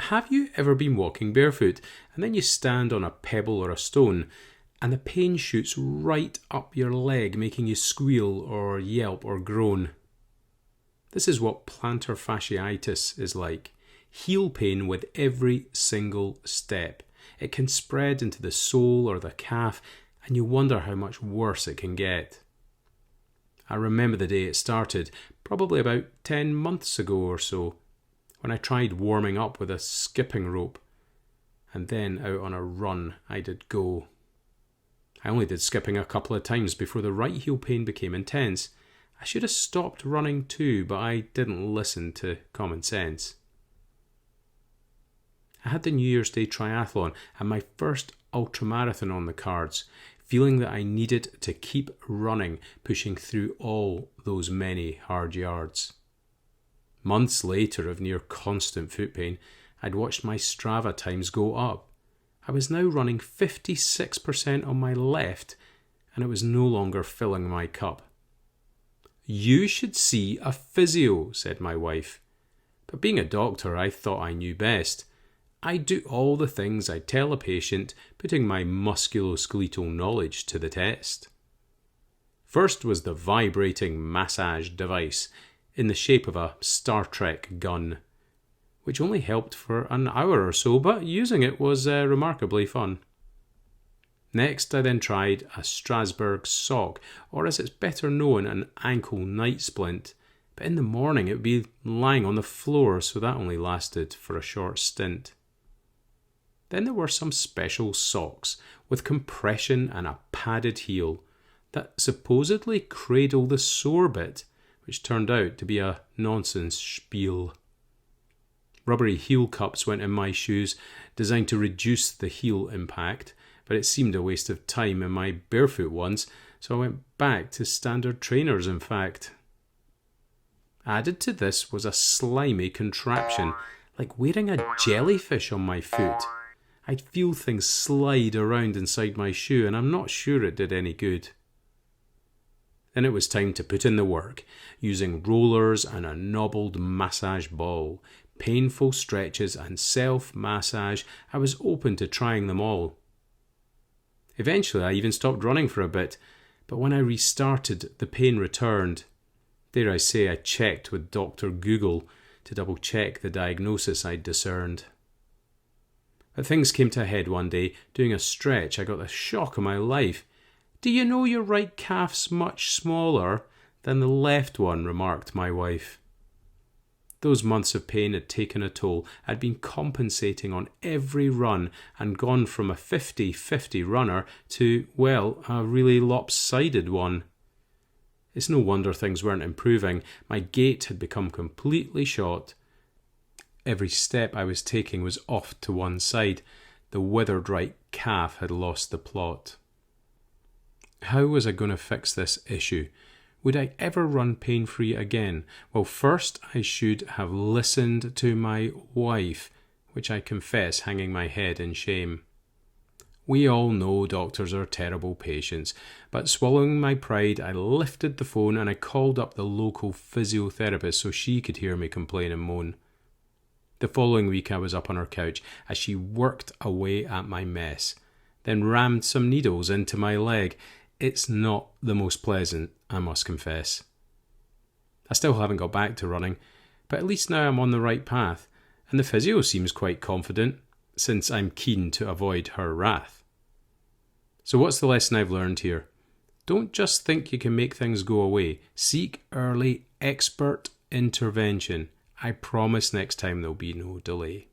Have you ever been walking barefoot and then you stand on a pebble or a stone and the pain shoots right up your leg, making you squeal or yelp or groan? This is what plantar fasciitis is like. Heel pain with every single step. It can spread into the sole or the calf, and you wonder how much worse it can get. I remember the day it started, probably about 10 months ago or so, when I tried warming up with a skipping rope, and then out on a run I did go. I only did skipping a couple of times before the right heel pain became intense. I should have stopped running too, but I didn't listen to common sense. I had the New Year's Day triathlon and my first ultramarathon on the cards, feeling that I needed to keep running, pushing through all those many hard yards. Months later of near constant foot pain, I'd watched my Strava times go up. I was now running 56% on my left, and it was no longer filling my cup. "You should see a physio," said my wife. But being a doctor, I thought I knew best. I'd do all the things I tell a patient, putting my musculoskeletal knowledge to the test. First was the vibrating massage device in the shape of a Star Trek gun, which only helped for an hour or so, but using it was remarkably fun. Next, I then tried a Strasbourg sock, or as it's better known, an ankle night splint. But in the morning it would be lying on the floor, so that only lasted for a short stint. Then there were some special socks with compression and a padded heel that supposedly cradle the sore bit, which turned out to be a nonsense spiel. Rubbery heel cups went in my shoes, designed to reduce the heel impact, but it seemed a waste of time in my barefoot ones, so I went back to standard trainers, in fact. Added to this was a slimy contraption, like wearing a jellyfish on my foot. I'd feel things slide around inside my shoe, and I'm not sure it did any good. Then it was time to put in the work, using rollers and a knobbled massage ball, painful stretches and self-massage. I was open to trying them all. Eventually, I even stopped running for a bit, but when I restarted, the pain returned. Dare I say, I checked with Dr. Google to double-check the diagnosis I'd discerned. But things came to a head one day. Doing a stretch, I got the shock of my life. "Do you know your right calf's much smaller than the left one?" remarked my wife. Those months of pain had taken a toll. I'd been compensating on every run and gone from a 50-50 runner to, well, a really lopsided one. It's no wonder things weren't improving. My gait had become completely shot. Every step I was taking was off to one side. The withered right calf had lost the plot. How was I going to fix this issue? Would I ever run pain-free again? Well, first I should have listened to my wife, which I confess hanging my head in shame. We all know doctors are terrible patients, but swallowing my pride, I lifted the phone and I called up the local physiotherapist so she could hear me complain and moan. The following week I was up on her couch as she worked away at my mess, then rammed some needles into my leg. It's not the most pleasant, I must confess. I still haven't got back to running, but at least now I'm on the right path, and the physio seems quite confident, since I'm keen to avoid her wrath. So what's the lesson I've learned here? Don't just think you can make things go away. Seek early expert intervention. I promise next time there'll be no delay.